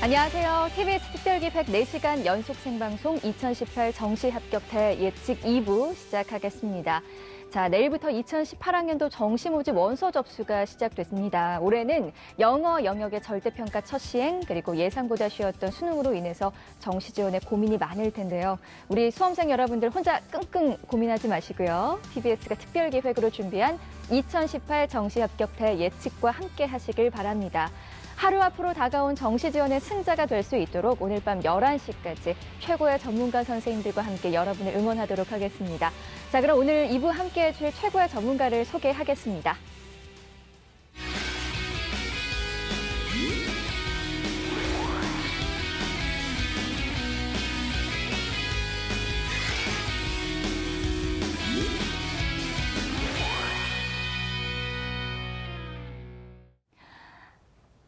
안녕하세요. TBS 특별기획 4시간 연속 생방송 2018 정시합격대 예측 2부 시작하겠습니다. 자, 내일부터 2018학년도 정시 모집 원서 접수가 시작됐습니다. 올해는 영어 영역의 절대평가 첫 시행, 그리고 예상보다 쉬웠던 수능으로 인해서 정시 지원에 고민이 많을 텐데요. 우리 수험생 여러분들 혼자 끙끙 고민하지 마시고요. TBS가 특별기획으로 준비한 2018 정시합격대 예측과 함께 하시길 바랍니다. 하루 앞으로 다가온 정시 지원의 승자가 될 수 있도록 오늘 밤 11시까지 최고의 전문가 선생님들과 함께 여러분을 응원하도록 하겠습니다. 자, 그럼 오늘 2부 함께 해줄 최고의 전문가를 소개하겠습니다.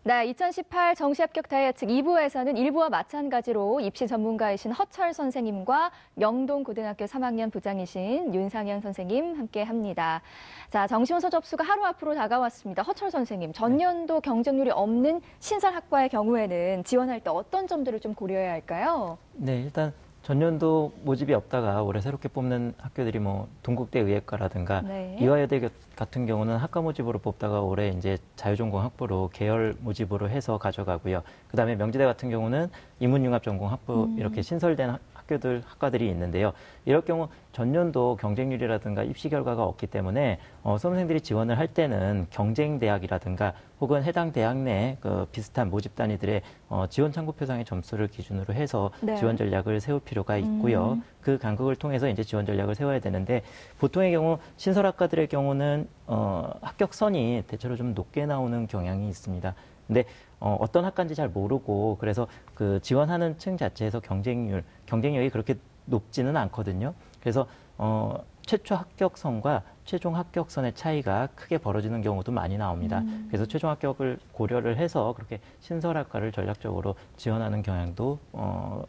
네, 2018 정시합격대 예측 2부에서는 1부와 마찬가지로 입시 전문가이신 허철 선생님과 명동고등학교 3학년 부장이신 윤상현 선생님 함께합니다. 자, 정시원서 접수가 하루 앞으로 다가왔습니다. 허철 선생님, 전년도 경쟁률이 없는 신설학과의 경우에는 지원할 때 어떤 점들을 좀 고려해야 할까요? 네, 일단 전년도 모집이 없다가 올해 새롭게 뽑는 학교들이 뭐 동국대 의예과라든가 네. 이화여대 같은 경우는 학과 모집으로 뽑다가 올해 이제 자유전공 학부로 계열 모집으로 해서 가져가고요. 그다음에 명지대 같은 경우는 인문융합전공 학부 이렇게 신설된 학과들이 있는데요. 이럴 경우 전년도 경쟁률이라든가 입시 결과가 없기 때문에 수험생들이 지원을 할 때는 경쟁 대학이라든가 혹은 해당 대학 내 비슷한 모집 단위들의 지원 참고표상의 점수를 기준으로 해서 네. 지원 전략을 세울 필요가 있고요. 그 간극을 통해서 이제 지원 전략을 세워야 되는데 보통의 경우 신설학과들의 경우는 합격선이 대체로 좀 높게 나오는 경향이 있습니다. 근데 어떤 학과인지 잘 모르고 그래서 그 지원하는 층 자체에서 경쟁력이 그렇게 높지는 않거든요. 그래서 최초 합격선과 최종 합격선의 차이가 크게 벌어지는 경우도 많이 나옵니다. 그래서 최종 합격을 고려를 해서 그렇게 신설학과를 전략적으로 지원하는 경향도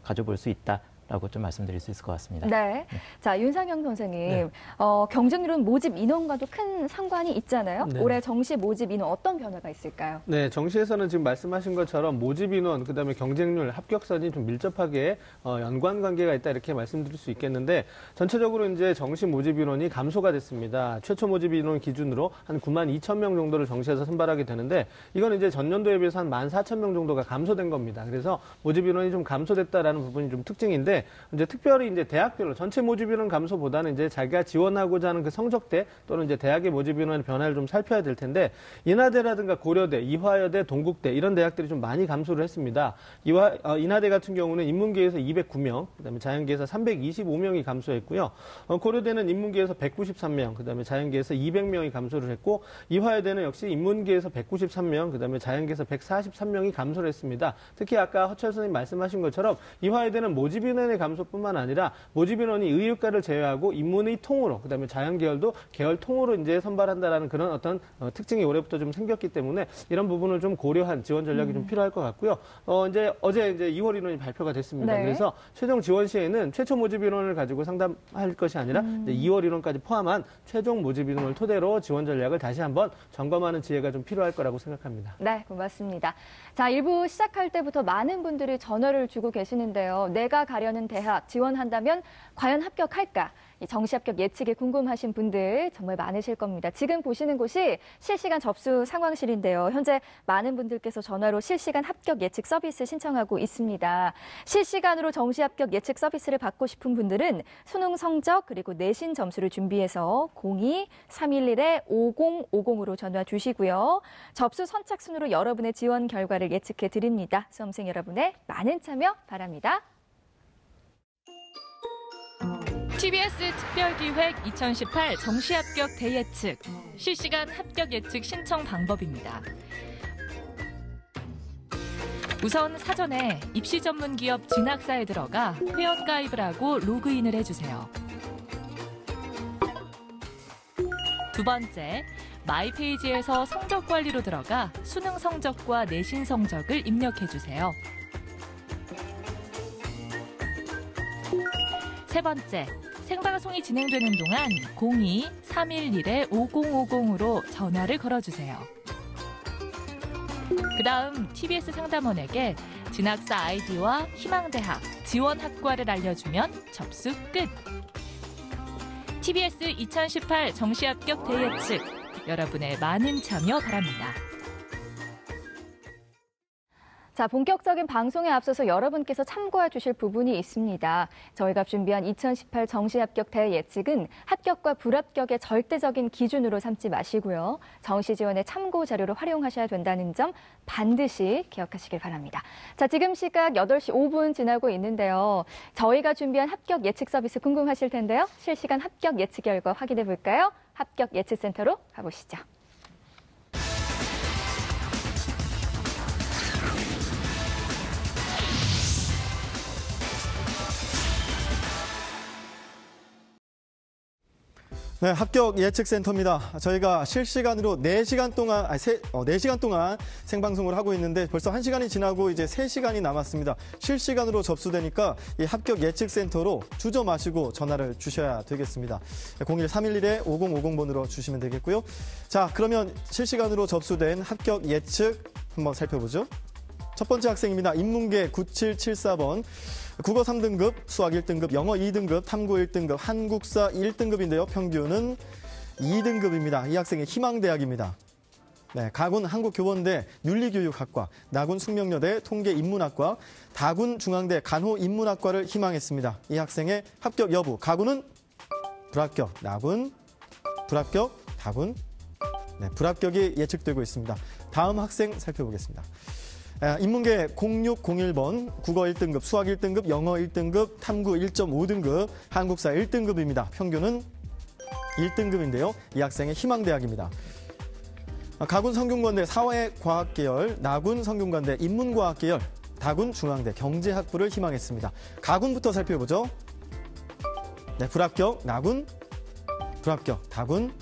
가져볼 수 있다. 라고 좀 말씀드릴 수 있을 것 같습니다. 네. 자, 윤상현 선생님, 네. 경쟁률은 모집 인원과도 큰 상관이 있잖아요. 네. 올해 정시 모집 인원 어떤 변화가 있을까요? 네, 정시에서는 지금 말씀하신 것처럼 모집 인원, 그다음에 경쟁률, 합격선이 좀 밀접하게 연관 관계가 있다 이렇게 말씀드릴 수 있겠는데 전체적으로 이제 정시 모집 인원이 감소가 됐습니다. 최초 모집 인원 기준으로 한 9만 2천 명 정도를 정시에서 선발하게 되는데 이건 이제 전년도에 비해서 한 14,000명 정도가 감소된 겁니다. 그래서 모집 인원이 좀 감소됐다라는 부분이 좀 특징인데 이제 특별히 이제 대학별로 전체 모집 인원 감소보다는 이제 자기가 지원하고자 하는 그 성적대 또는 이제 대학의 모집 인원의 변화를 좀 살펴야 될 텐데 인하대라든가 고려대, 이화여대, 동국대 이런 대학들이 좀 많이 감소를 했습니다. 인하대 같은 경우는 인문계에서 209명, 그다음에 자연계에서 325명이 감소했고요. 고려대는 인문계에서 193명, 그다음에 자연계에서 200명이 감소를 했고 이화여대는 역시 인문계에서 193명, 그다음에 자연계에서 143명이 감소를 했습니다. 특히 아까 허철 선생님 말씀하신 것처럼 이화여대는 모집 인원의 감소뿐만 아니라 모집 인원이 의유과를 제외하고 인문의 통으로 그다음에 자연계열도 계열 통으로 이제 선발한다라는 그런 어떤 특징이 올해부터 좀 생겼기 때문에 이런 부분을 좀 고려한 지원 전략이 좀 필요할 것 같고요. 어제 이제 2월 인원이 발표가 됐습니다. 네. 그래서 최종 지원 시에는 최초 모집 인원을 가지고 상담할 것이 아니라 이제 2월 인원까지 포함한 최종 모집 인원을 토대로 지원 전략을 다시 한번 점검하는 지혜가 좀 필요할 거라고 생각합니다. 네, 고맙습니다. 자, 1부 시작할 때부터 많은 분들이 전화를 주고 계시는데요. 내가 가려는 대학 지원한다면 과연 합격할까? 이 정시 합격 예측이 궁금하신 분들 정말 많으실 겁니다. 지금 보시는 곳이 실시간 접수 상황실인데요. 현재 많은 분들께서 전화로 실시간 합격 예측 서비스 신청하고 있습니다. 실시간으로 정시 합격 예측 서비스를 받고 싶은 분들은 수능 성적 그리고 내신 점수를 준비해서 02-311-5050으로 전화 주시고요. 접수 선착순으로 여러분의 지원 결과를 예측해 드립니다. 수험생 여러분의 많은 참여 바랍니다. TBS 특별기획 2018 정시합격 대예측 실시간 합격 예측 신청 방법입니다. 우선 사전에 입시 전문 기업 진학사에 들어가 회원 가입을 하고 로그인을 해주세요. 두 번째, 마이페이지에서 성적 관리로 들어가 수능 성적과 내신 성적을 입력해주세요. 세 번째, 생방송이 진행되는 동안 02-311-5050으로 전화를 걸어주세요. 그다음 TBS 상담원에게 진학사 아이디와 희망대학, 지원학과를 알려주면 접수 끝. TBS 2018 정시합격 대예측, 여러분의 많은 참여 바랍니다. 자, 본격적인 방송에 앞서서 여러분께서 참고해 주실 부분이 있습니다. 저희가 준비한 2018 정시합격 대예측은 합격과 불합격의 절대적인 기준으로 삼지 마시고요. 정시 지원의 참고 자료로 활용하셔야 된다는 점 반드시 기억하시길 바랍니다. 자, 지금 시각 8시 5분 지나고 있는데요. 저희가 준비한 합격 예측 서비스 궁금하실 텐데요. 실시간 합격 예측 결과 확인해 볼까요? 합격 예측센터로 가보시죠. 네, 합격 예측센터입니다. 저희가 실시간으로 4시간 동안 생방송을 하고 있는데 벌써 1시간이 지나고 이제 3시간이 남았습니다. 실시간으로 접수되니까 이 합격 예측센터로 주저 마시고 전화를 주셔야 되겠습니다. 01311-5050번으로 주시면 되겠고요. 자, 그러면 실시간으로 접수된 합격 예측 한번 살펴보죠. 첫 번째 학생입니다. 인문계 9774번. 국어 3등급, 수학 1등급, 영어 2등급, 탐구 1등급, 한국사 1등급인데요. 평균은 2등급입니다. 이 학생의 희망대학입니다. 네, 가군 한국교원대 윤리교육학과, 나군 숙명여대 통계인문학과, 다군 중앙대 간호인문학과를 희망했습니다. 이 학생의 합격 여부, 가군은 불합격, 나군, 불합격, 다군, 네, 불합격이 예측되고 있습니다. 다음 학생 살펴보겠습니다. 인문계 0601번, 국어 1등급, 수학 1등급, 영어 1등급, 탐구 1.5등급, 한국사 1등급입니다. 평균은 1등급인데요. 이 학생의 희망대학입니다. 가군 성균관대 사회과학계열, 나군 성균관대 인문과학계열, 다군 중앙대 경제학부를 희망했습니다. 가군부터 살펴보죠. 네, 불합격, 나군, 불합격, 다군,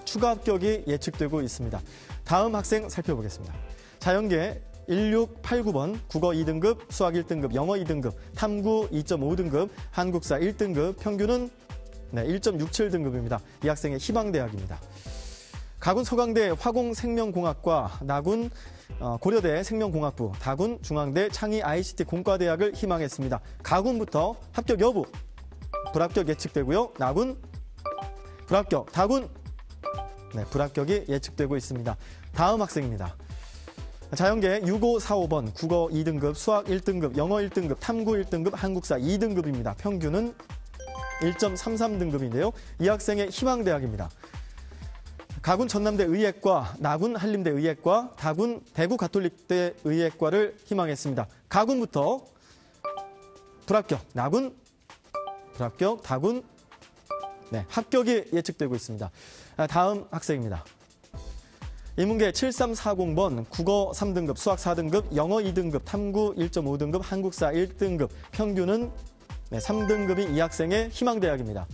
추가 합격이 예측되고 있습니다. 다음 학생 살펴보겠습니다. 자연계 1689번, 국어 2등급, 수학 1등급, 영어 2등급, 탐구 2.5등급, 한국사 1등급, 평균은 1.67등급입니다. 이 학생의 희망대학입니다. 가군 서강대 화공생명공학과, 나군 고려대 생명공학부, 다군 중앙대 창의 ICT 공과대학을 희망했습니다. 가군부터 합격 여부, 불합격 예측되고요. 나군, 불합격, 다군, 네, 불합격이 예측되고 있습니다. 다음 학생입니다. 자연계 6545번, 국어 2등급, 수학 1등급, 영어 1등급, 탐구 1등급, 한국사 2등급입니다. 평균은 1.33등급인데요. 이 학생의 희망대학입니다. 가군 전남대 의예과, 나군 한림대 의예과, 다군 대구 가톨릭대 의예과를 희망했습니다. 가군부터 불합격, 나군, 불합격, 다군, 네, 합격이 예측되고 있습니다. 다음 학생입니다. 인문계 7340번, 국어 3등급, 수학 4등급, 영어 2등급, 탐구 1.5등급, 한국사 1등급, 평균은 3등급인 이 학생의 희망대학입니다.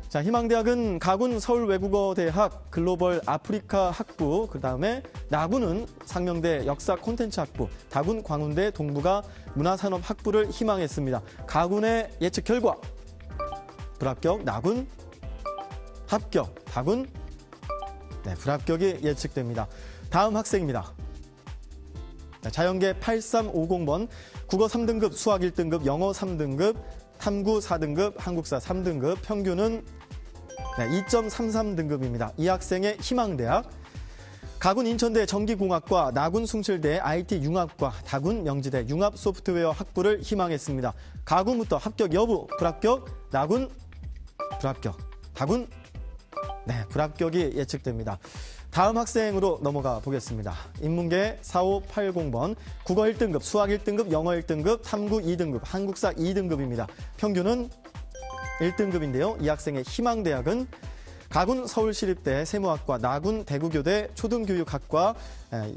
자, 희망대학은 가군 서울외국어대학 글로벌 아프리카 학부, 그 다음에 나군은 상명대 역사 콘텐츠 학부, 다군 광운대 동북아 문화산업 학부를 희망했습니다. 가군의 예측 결과, 불합격, 나군, 합격, 다군, 네, 불합격이 예측됩니다. 다음 학생입니다. 자연계 8350번, 국어 3등급, 수학 1등급, 영어 3등급, 탐구 4등급, 한국사 3등급, 평균은 2.33등급입니다. 이 학생의 희망대학. 가군 인천대 전기공학과, 나군 숭실대 IT융합과, 다군 명지대 융합소프트웨어 학부를 희망했습니다. 가군부터 합격 여부, 불합격, 나군, 불합격, 다군, 네, 불합격이 예측됩니다. 다음 학생으로 넘어가 보겠습니다. 인문계 4580번, 국어 1등급, 수학 1등급, 영어 1등급, 탐구 2등급, 한국사 2등급입니다. 평균은 1등급인데요. 이 학생의 희망대학은 가군 서울시립대 세무학과, 나군 대구교대 초등교육학과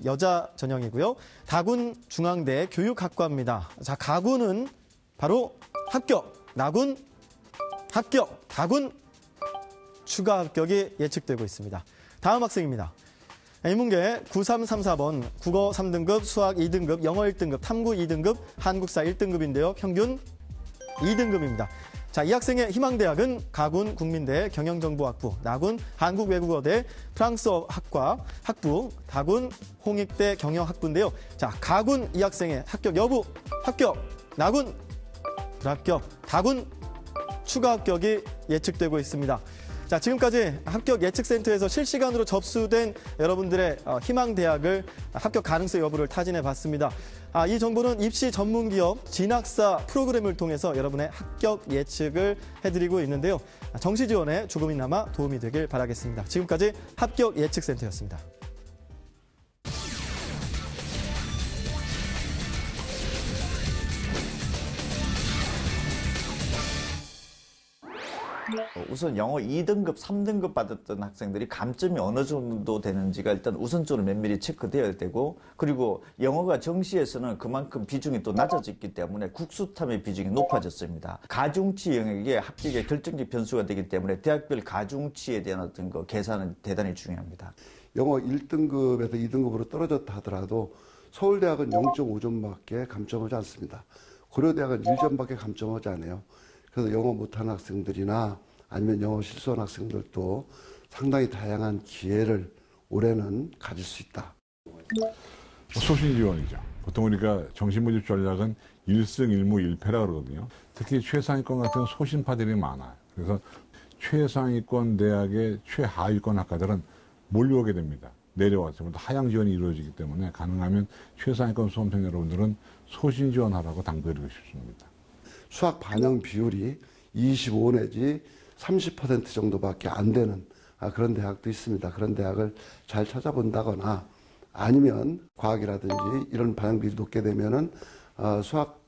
여자 전형이고요. 다군 중앙대 교육학과입니다. 자, 가군은 바로 합격, 나군, 합격, 다군, 추가 합격이 예측되고 있습니다. 다음 학생입니다. 인문계 9334번, 국어 3등급, 수학 2등급, 영어 1등급, 탐구 2등급, 한국사 1등급인데요. 평균 2등급입니다. 자, 이 학생의 희망대학은 가군 국민대 경영정보학부, 나군 한국외국어대 프랑스어 학부, 다군 홍익대 경영학부인데요. 자, 가군 이 학생의 합격 여부, 합격, 나군 불합격, 다군 추가 합격이 예측되고 있습니다. 자, 지금까지 합격 예측센터에서 실시간으로 접수된 여러분들의 희망대학을 합격 가능성 여부를 타진해 봤습니다. 이 정보는 입시 전문기업 진학사 프로그램을 통해서 여러분의 합격 예측을 해드리고 있는데요. 정시 지원에 조금이나마 도움이 되길 바라겠습니다. 지금까지 합격 예측센터였습니다. 우선 영어 2등급, 3등급 받았던 학생들이 감점이 어느 정도 되는지가 일단 우선적으로 면밀히 체크되어야 되고, 그리고 영어가 정시에서는 그만큼 비중이 또 낮아졌기 때문에 국수탐의 비중이 높아졌습니다. 가중치 영역이 합격의 결정적 변수가 되기 때문에 대학별 가중치에 대한 어떤 그 계산은 대단히 중요합니다. 영어 1등급에서 2등급으로 떨어졌다 하더라도 서울대학은 0.5점밖에 감점하지 않습니다. 고려대학은 1점밖에 감점하지 않아요. 그래서 영어 못하는 학생들이나 아니면 영어 실수한 학생들도 상당히 다양한 기회를 올해는 가질 수 있다. 소신 지원이죠. 보통 우리가 정시 모집 전략은 1승 1무 1패라 그러거든요. 특히 최상위권 같은 소신파들이 많아요. 그래서 최상위권 대학의 최하위권 학과들은 몰려오게 됩니다. 내려와서 하향 지원이 이루어지기 때문에 가능하면 최상위권 수험생 여러분들은 소신 지원하라고 당부드리고 싶습니다. 수학 반영 비율이 25 내지 30% 정도밖에 안 되는 그런 대학도 있습니다. 그런 대학을 잘 찾아본다거나 아니면 과학이라든지 이런 반영 비율이 높게 되면은 수학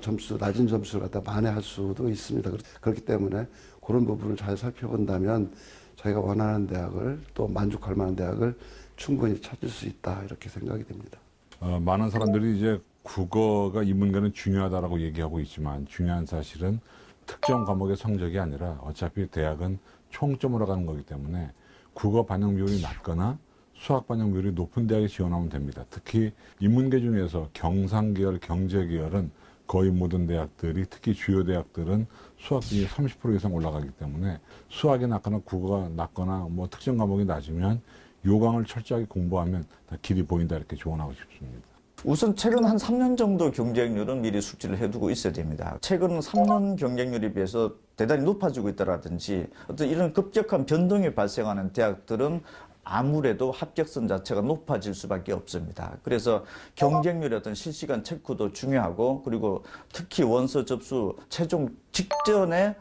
점수, 낮은 점수를 갖다 만회할 수도 있습니다. 그렇기 때문에 그런 부분을 잘 살펴본다면 저희가 원하는 대학을 또 만족할 만한 대학을 충분히 찾을 수 있다 이렇게 생각이 됩니다. 많은 사람들이 이제 국어가 인문계는 중요하다라고 얘기하고 있지만 중요한 사실은 특정 과목의 성적이 아니라 어차피 대학은 총점으로 가는 거기 때문에 국어 반영 비율이 낮거나 수학 반영 비율이 높은 대학에 지원하면 됩니다. 특히 인문계 중에서 경상계열, 경제계열은 거의 모든 대학들이, 특히 주요 대학들은 수학이 30% 이상 올라가기 때문에 수학이 낮거나 국어가 낮거나 뭐 특정 과목이 낮으면 요강을 철저하게 공부하면 다 길이 보인다 이렇게 조언하고 싶습니다. 우선 최근 한 3년 정도 경쟁률은 미리 숙지를 해두고 있어야 됩니다. 최근 3년 경쟁률에 비해서 대단히 높아지고 있다라든지 어떤 이런 급격한 변동이 발생하는 대학들은 아무래도 합격선 자체가 높아질 수밖에 없습니다. 그래서 경쟁률의 어떤 실시간 체크도 중요하고, 그리고 특히 원서 접수 최종 직전에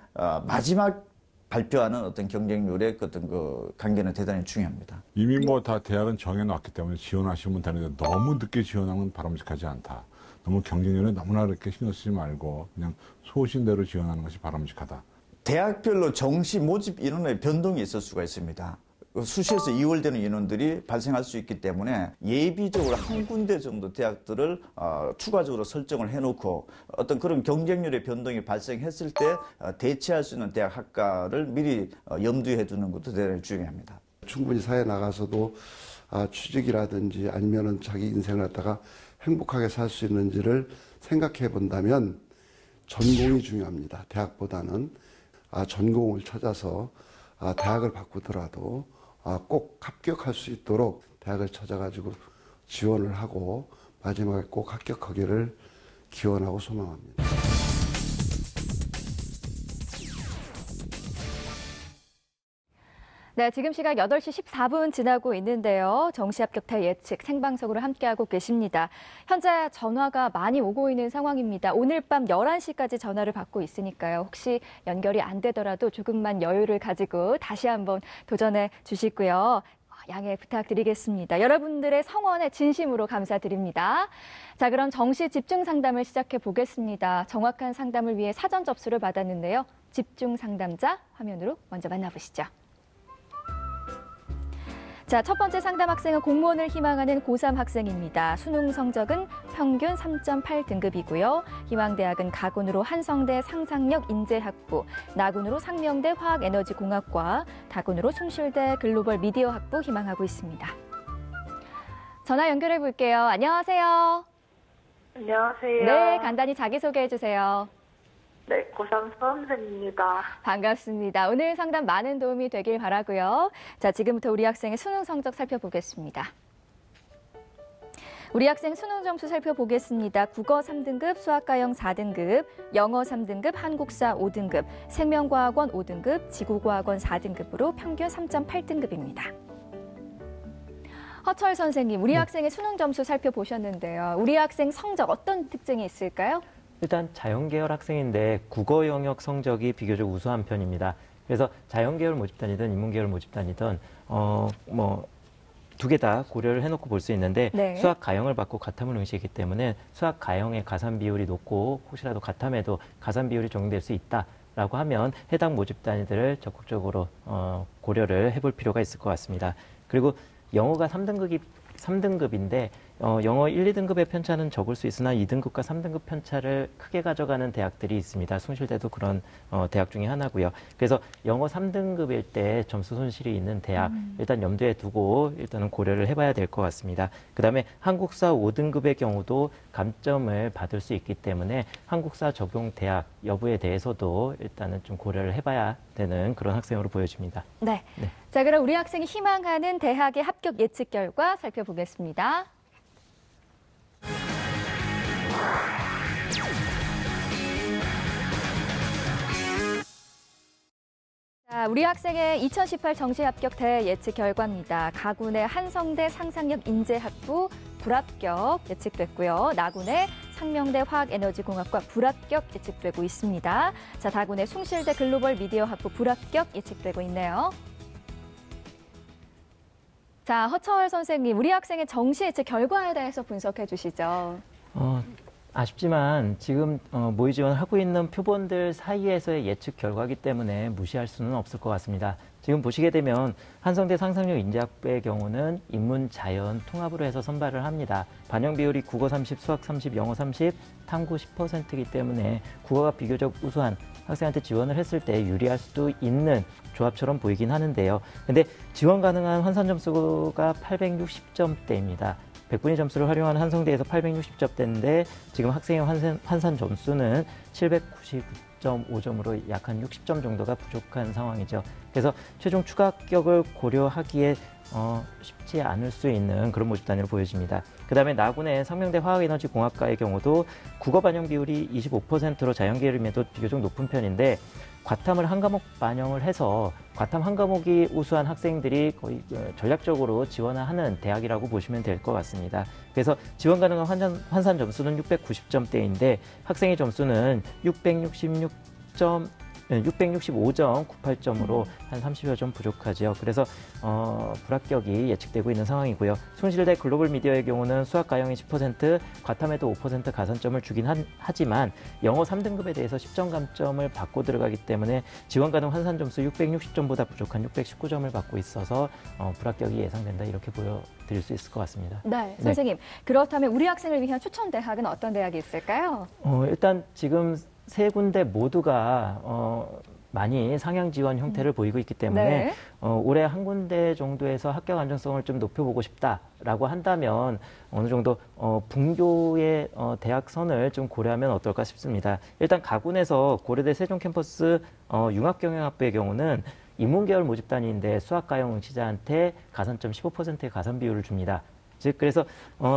마지막 발표하는 어떤 경쟁률의 어떤 그 관계는 대단히 중요합니다. 이미 뭐 다 대학은 정해놨기 때문에 지원하시면 되는데 너무 늦게 지원하면 바람직하지 않다. 너무 경쟁률에 너무나 그렇게 신경 쓰지 말고 그냥 소신대로 지원하는 것이 바람직하다. 대학별로 정시 모집 인원의 변동이 있을 수가 있습니다. 수시에서 2월 되는 인원들이 발생할 수 있기 때문에 예비적으로 한 군데 정도 대학들을 추가적으로 설정을 해놓고 어떤 그런 경쟁률의 변동이 발생했을 때 대체할 수 있는 대학 학과를 미리 염두에 두는 것도 대단히 중요합니다. 충분히 사회에 나가서도 취직이라든지 아니면은 자기 인생을 갖다가 행복하게 살 수 있는지를 생각해 본다면 전공이 중요합니다. 대학보다는 전공을 찾아서 대학을 바꾸더라도 꼭 합격할 수 있도록 대학을 찾아가지고 지원을 하고 마지막에 꼭 합격하기를 기원하고 소망합니다. 네, 지금 시각 8시 14분 지나고 있는데요. 정시 합격자 예측 생방송으로 함께하고 계십니다. 현재 전화가 많이 오고 있는 상황입니다. 오늘 밤 11시까지 전화를 받고 있으니까요. 혹시 연결이 안 되더라도 조금만 여유를 가지고 다시 한번 도전해 주시고요. 양해 부탁드리겠습니다. 여러분들의 성원에 진심으로 감사드립니다. 자, 그럼 정시 집중 상담을 시작해 보겠습니다. 정확한 상담을 위해 사전 접수를 받았는데요. 집중 상담자 화면으로 먼저 만나보시죠. 자, 첫 번째 상담 학생은 공무원을 희망하는 고3 학생입니다. 수능 성적은 평균 3.8등급이고요. 희망대학은 가군으로 한성대 상상력 인재학부, 나군으로 상명대 화학에너지공학과, 다군으로 숭실대 글로벌 미디어학부 희망하고 있습니다. 전화 연결해 볼게요. 안녕하세요. 안녕하세요. 네, 간단히 자기소개해 주세요. 네, 고3 수험생입니다. 반갑습니다. 오늘 상담 많은 도움이 되길 바라고요. 자, 지금부터 우리 학생의 수능 성적 살펴보겠습니다. 우리 학생 수능 점수 살펴보겠습니다. 국어 3등급, 수학과형 4등급, 영어 3등급, 한국사 5등급, 생명과학원 5등급, 지구과학원 4등급으로 평균 3.8등급입니다. 허철 선생님, 우리 학생의 수능 점수 살펴보셨는데요. 우리 학생 성적 어떤 특징이 있을까요? 일단 자연계열 학생인데 국어 영역 성적이 비교적 우수한 편입니다. 그래서 자연계열 모집단이든 인문계열 모집단이든 두 개 다 고려를 해놓고 볼 수 있는데 네. 수학 가형을 받고 가탐을 응시했기 때문에 수학 가형의 가산 비율이 높고 혹시라도 가탐에도 가산 비율이 적용될 수 있다라고 하면 해당 모집단들을 적극적으로 고려를 해볼 필요가 있을 것 같습니다. 그리고 영어가 3등급인데 영어 1, 2등급의 편차는 적을 수 있으나 2등급과 3등급 편차를 크게 가져가는 대학들이 있습니다. 숭실대도 그런 대학 중에 하나고요. 그래서 영어 3등급일 때 점수 손실이 있는 대학 일단 염두에 두고 일단은 고려를 해봐야 될 것 같습니다. 그다음에 한국사 5등급의 경우도 감점을 받을 수 있기 때문에 한국사 적용 대학 여부에 대해서도 일단은 좀 고려를 해봐야 되는 그런 학생으로 보여집니다. 네. 자, 그럼 우리 학생이 희망하는 대학의 합격 예측 결과 살펴보겠습니다. 자, 우리 학생의 2018 정시합격대 예측 결과입니다. 가군의 한성대 상상력 인재학부 불합격 예측됐고요. 나군의 상명대 화학에너지공학과 불합격 예측되고 있습니다. 자, 다군의 숭실대 글로벌 미디어학부 불합격 예측되고 있네요. 자, 허철 선생님, 우리 학생의 정시 예측 결과에 대해서 분석해 주시죠. 아쉽지만 지금 모의 지원을 하고 있는 표본들 사이에서의 예측 결과이기 때문에 무시할 수는 없을 것 같습니다. 지금 보시게 되면 한성대 상상력 인재학부의 경우는 인문, 자연, 통합으로 해서 선발을 합니다. 반영 비율이 국어 30, 수학 30, 영어 30, 탐구 10%이기 때문에 국어가 비교적 우수한 학생한테 지원을 했을 때 유리할 수도 있는 조합처럼 보이긴 하는데요. 근데 지원 가능한 환산 점수가 860점대입니다. 100분위 점수를 활용하는 한성대에서 860점대인데 지금 학생의 환산 점수는 799.5점으로 약 한 60점 정도가 부족한 상황이죠. 그래서 최종 추가 합격을 고려하기에 쉽지 않을 수 있는 그런 모집단으로 보여집니다. 그다음에 나군의 상명대 화학에너지공학과의 경우도 국어 반영 비율이 25%로 자연계열임에도 비교적 높은 편인데 과탐을 한 과목 반영을 해서 과탐 한 과목이 우수한 학생들이 거의 전략적으로 지원을 하는 대학이라고 보시면 될 것 같습니다. 그래서 지원 가능한 환산 점수는 690점대인데 학생의 점수는 665.98점으로 한 30여 점 부족하죠. 그래서 불합격이 예측되고 있는 상황이고요. 숭실대 글로벌 미디어의 경우는 수학 가형이 10%, 과탐에도 5% 가산점을 주긴 하지만 영어 3등급에 대해서 10점 감점을 받고 들어가기 때문에 지원 가능 환산 점수 660점보다 부족한 619점을 받고 있어서 불합격이 예상된다 이렇게 보여드릴 수 있을 것 같습니다. 네, 선생님. 그렇다면 우리 학생을 위한 추천 대학은 어떤 대학이 있을까요? 일단 지금 세 군데 모두가 많이 상향 지원 형태를 보이고 있기 때문에 네. 올해 한 군데 정도에서 합격 안정성을 좀 높여보고 싶다라고 한다면 어느 정도 분교의 대학선을 좀 고려하면 어떨까 싶습니다. 일단 가군에서 고려대 세종 캠퍼스 융합경영학부의 경우는 인문계열 모집단인데 수학가형 응시자한테 가산점 15%의 가산 비율을 줍니다. 즉 그래서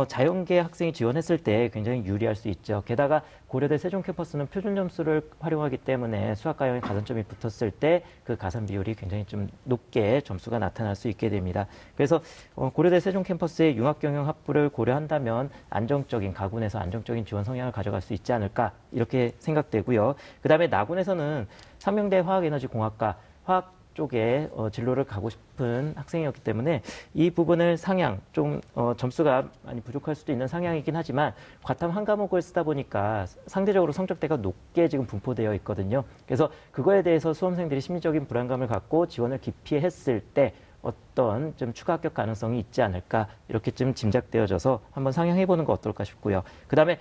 자연계 학생이 지원했을 때 굉장히 유리할 수 있죠. 게다가 고려대 세종 캠퍼스는 표준 점수를 활용하기 때문에 수학가형에 가산점이 붙었을 때 그 가산 비율이 굉장히 좀 높게 점수가 나타날 수 있게 됩니다. 그래서 고려대 세종 캠퍼스의 융합경영 학부를 고려한다면 안정적인 가군에서 안정적인 지원 성향을 가져갈 수 있지 않을까 이렇게 생각되고요. 그다음에 나군에서는 상명대 화학에너지공학과 화학 쪽에 진로를 가고 싶은 학생이었기 때문에 이 부분을 상향, 좀 점수가 많이 부족할 수도 있는 상향이긴 하지만 과탐 한 과목을 쓰다 보니까 상대적으로 성적대가 높게 지금 분포되어 있거든요. 그래서 그거에 대해서 수험생들이 심리적인 불안감을 갖고 지원을 기피했을 때 어떤 좀 추가 합격 가능성이 있지 않을까 이렇게 좀 짐작되어져서 한번 상향해보는 거 어떨까 싶고요. 그다음에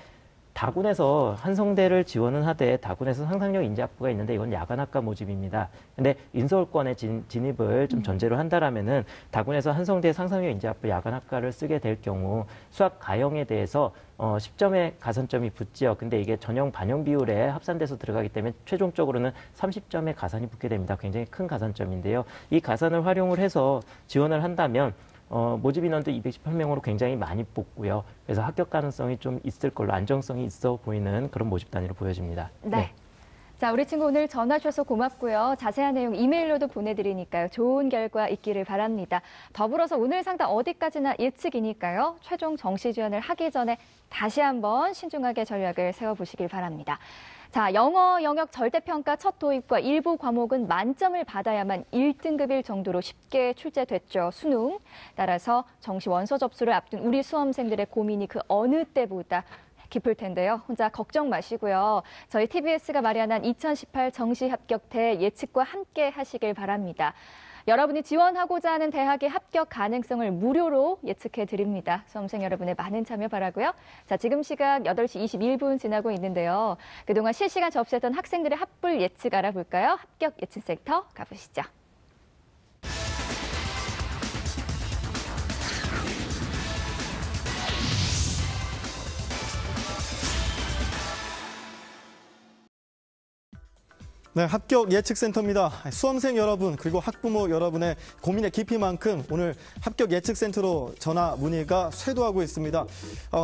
다군에서 한성대를 지원은 하되 다군에서 상상력 인재 확보가 있는데 이건 야간학과 모집입니다. 근데 인서울권에 진입을 좀 전제로 한다라면은 다군에서 한성대 상상력 인재 확보 야간학과를 쓰게 될 경우 수학 가형에 대해서 10점의 가산점이 붙지요. 근데 이게 전형 반영 비율에 합산돼서 들어가기 때문에 최종적으로는 30점의 가산이 붙게 됩니다. 굉장히 큰 가산점인데요. 이 가산을 활용을 해서 지원을 한다면 모집 인원도 218명으로 굉장히 많이 뽑고요. 그래서 합격 가능성이 좀 있을 걸로 안정성이 있어 보이는 그런 모집 단위로 보여집니다. 네. 자, 우리 친구 오늘 전화 주셔서 고맙고요. 자세한 내용 이메일로도 보내드리니까요. 좋은 결과 있기를 바랍니다. 더불어서 오늘 상담 어디까지나 예측이니까요. 최종 정시 지원을 하기 전에 다시 한번 신중하게 전략을 세워보시길 바랍니다. 자, 영어 영역 절대평가 첫 도입과 일부 과목은 만점을 받아야만 1등급일 정도로 쉽게 출제됐죠. 수능. 따라서 정시 원서 접수를 앞둔 우리 수험생들의 고민이 그 어느 때보다 깊을 텐데요. 혼자 걱정 마시고요. 저희 TBS가 마련한 2018 정시 합격대 예측과 함께 하시길 바랍니다. 여러분이 지원하고자 하는 대학의 합격 가능성을 무료로 예측해 드립니다. 수험생 여러분의 많은 참여 바라고요. 자, 지금 시각 8시 21분 지나고 있는데요. 그동안 실시간 접수했던 학생들의 합불 예측 알아볼까요? 합격 예측센터 가보시죠. 네, 합격 예측센터입니다. 수험생 여러분 그리고 학부모 여러분의 고민의 깊이만큼 오늘 합격 예측센터로 전화 문의가 쇄도하고 있습니다.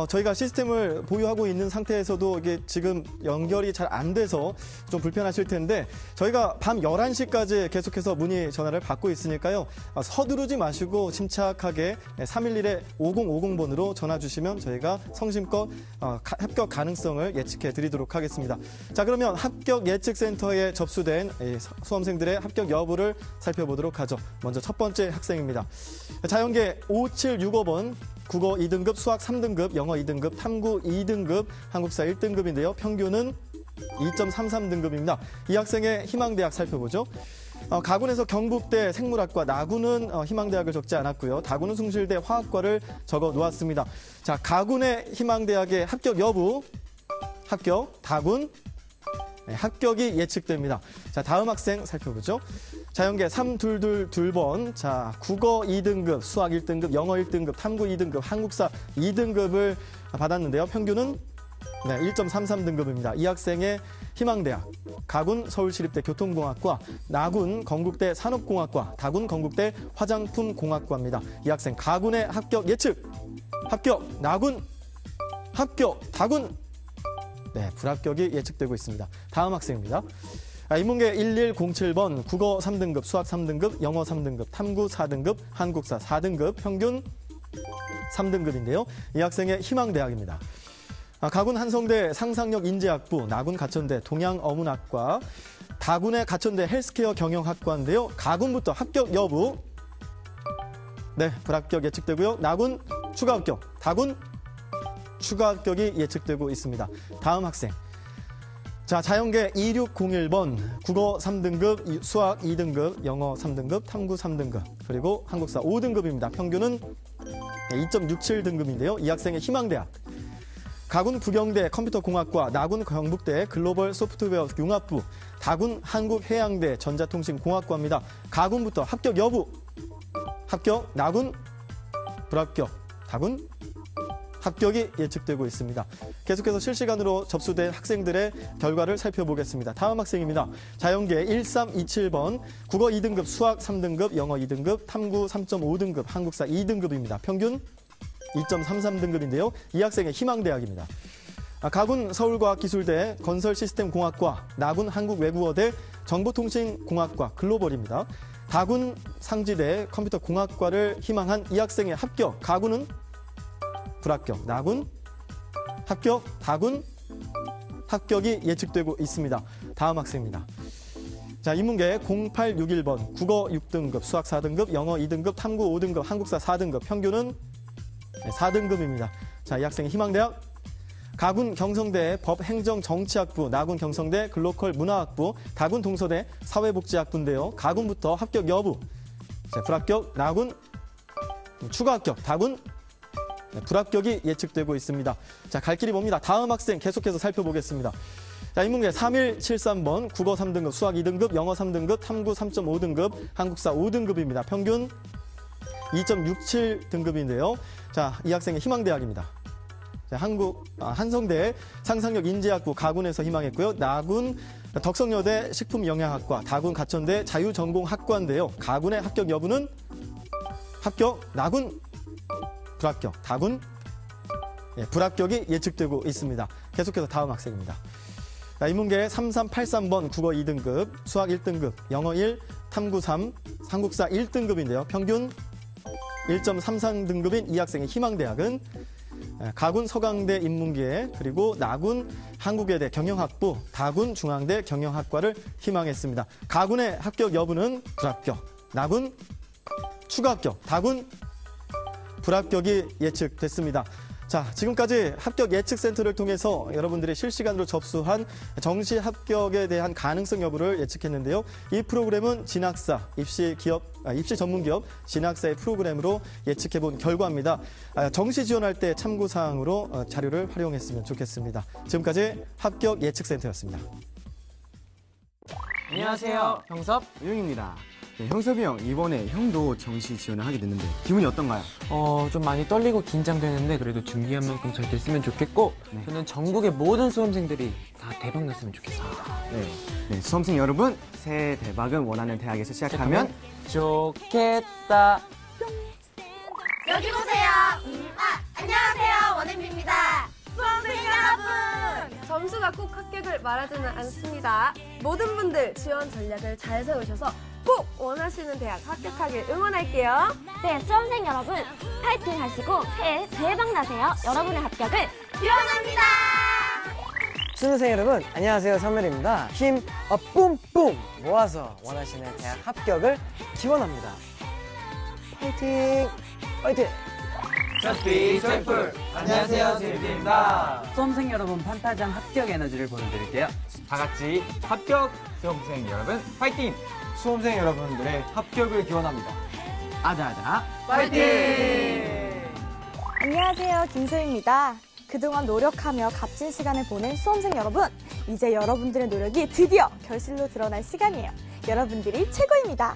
저희가 시스템을 보유하고 있는 상태에서도 이게 지금 연결이 잘 안 돼서 좀 불편하실 텐데 저희가 밤 11시까지 계속해서 문의 전화를 받고 있으니까요. 서두르지 마시고 침착하게 311-5050번으로 전화 주시면 저희가 성심껏 합격 가능성을 예측해 드리도록 하겠습니다. 자, 그러면 합격 예측센터에 접수된 수험생들의 합격 여부를 살펴보도록 하죠. 먼저 첫 번째 학생입니다. 자연계 5765번, 국어 2등급, 수학 3등급, 영어 2등급, 탐구 2등급, 한국사 1등급인데요. 평균은 2.33등급입니다. 이 학생의 희망대학 살펴보죠. 가군에서 경북대 생물학과, 나군은 희망대학을 적지 않았고요. 다군은 숭실대 화학과를 적어 놓았습니다. 자, 가군의 희망대학의 합격 여부, 합격, 다군, 네, 합격이 예측됩니다. 자, 다음 학생 살펴보죠. 자연계 3222번, 자, 국어 2등급, 수학 1등급, 영어 1등급, 탐구 2등급, 한국사 2등급을 받았는데요. 평균은 1.33등급입니다. 이 학생의 희망대학, 가군 서울시립대 교통공학과, 나군 건국대 산업공학과, 다군 건국대 화장품공학과입니다. 이 학생 가군의 합격 예측, 합격, 나군, 합격, 다군, 네, 불합격이 예측되고 있습니다. 다음 학생입니다. 인문계 1107번, 국어 3등급, 수학 3등급, 영어 3등급, 탐구 4등급, 한국사 4등급, 평균 3등급인데요. 이 학생의 희망대학입니다. 가군 한성대 상상력 인재학부, 나군 가천대 동양어문학과, 다군의 가천대 헬스케어 경영학과인데요. 가군부터 합격 여부, 네, 불합격 예측되고요. 나군 추가 합격, 다군 추가 합격이 예측되고 있습니다. 다음 학생. 자, 자연계 2601번, 국어 3등급, 수학 2등급, 영어 3등급, 탐구 3등급, 그리고 한국사 5등급입니다. 평균은 2.67등급인데요. 이 학생의 희망대학. 가군 부경대 컴퓨터공학과, 나군 경북대 글로벌 소프트웨어 융합부, 다군 한국해양대 전자통신공학과입니다. 가군부터 합격 여부, 합격, 나군, 불합격, 다군, 합격이 예측되고 있습니다. 계속해서 실시간으로 접수된 학생들의 결과를 살펴보겠습니다. 다음 학생입니다. 자연계 1327번, 국어 2등급, 수학 3등급, 영어 2등급, 탐구 3.5등급, 한국사 2등급입니다. 평균 2.33등급인데요. 이 학생의 희망대학입니다. 가군 서울과학기술대 건설시스템공학과, 나군 한국외국어대 정보통신공학과 글로벌입니다. 다군 상지대 컴퓨터공학과를 희망한 이 학생의 합격, 가군은 불합격, 나군, 합격, 다군, 합격이 예측되고 있습니다. 다음 학생입니다. 자, 인문계 0861번, 국어 6등급, 수학 4등급, 영어 2등급, 탐구 5등급, 한국사 4등급, 평균은 4등급입니다. 자, 이 학생의 희망대학, 가군 경성대 법행정정치학부, 나군 경성대 글로컬 문화학부, 다군 동서대 사회복지학부인데요. 가군부터 합격 여부, 자, 불합격, 나군, 추가 합격, 다군, 불합격이 예측되고 있습니다. 자, 갈 길이 멉니다. 다음 학생 계속해서 살펴보겠습니다. 자, 인문계 3173번, 국어 3등급, 수학 2등급, 영어 3등급, 탐구 3.5등급, 한국사 5등급입니다. 평균 2.67등급인데요. 자, 이 학생의 희망대학입니다. 자, 한성대 상상력 인재학부 가군에서 희망했고요. 나군 덕성여대 식품영양학과, 다군 가천대 자유전공학과인데요. 가군의 합격 여부는 합격, 나군 불합격, 다군 불합격이 예측되고 있습니다. 계속해서 다음 학생입니다. 자, 인문계 3383번, 국어 2등급, 수학 1등급, 영어 1, 탐구 3, 한국사 1등급인데요. 평균 1.33등급인 이 학생의 희망대학은 가군 서강대 인문계, 그리고 나군 한국외대 경영학부, 다군 중앙대 경영학과를 희망했습니다. 가군의 합격 여부는 불합격, 나군 추가 합격, 다군 불합격이 예측됐습니다. 자, 지금까지 합격 예측센터를 통해서 여러분들이 실시간으로 접수한 정시 합격에 대한 가능성 여부를 예측했는데요. 이 프로그램은 진학사, 입시 전문 기업 진학사의 프로그램으로 예측해본 결과입니다. 정시 지원할 때 참고사항으로 자료를 활용했으면 좋겠습니다. 지금까지 합격 예측센터였습니다. 안녕하세요. 형섭 유용입니다. 네, 형섭이 형, 이번에 형도 정시 지원을 하게 됐는데 기분이 어떤가요? 좀 많이 떨리고 긴장되는데 그래도 준비한 만큼 잘 됐으면 좋겠고 네. 저는 전국의 모든 수험생들이 다 대박 났으면 좋겠습니다. 네, 수험생 여러분, 새해 대박은 원하는 대학에서 시작하면 좋겠다. 여기 보세요. 안녕하세요. 원엠비입니다. 수험생 여러분! 점수가 꼭 합격을 말하지는 않습니다. 모든 분들 지원 전략을 잘 세우셔서 꼭 원하시는 대학 합격하길 응원할게요. 네, 수험생 여러분 파이팅 하시고 새해 대박 나세요. 여러분의 합격을 기원합니다. 수능생 여러분 안녕하세요. 선멸입니다. 힘 뿜뿜 모아서 원하시는 대학 합격을 기원합니다. 파이팅! 파이팅! 저스피 조이풀 안녕하세요. 제이입니다. 수험생 여러분 판타지한 합격 에너지를 보내드릴게요. 다 같이 합격! 수험생 여러분 파이팅! 수험생 여러분들의 합격을 기원합니다. 아자아자 파이팅! 안녕하세요. 김소희입니다. 그동안 노력하며 값진 시간을 보낸 수험생 여러분, 이제 여러분들의 노력이 드디어 결실로 드러날 시간이에요. 여러분들이 최고입니다.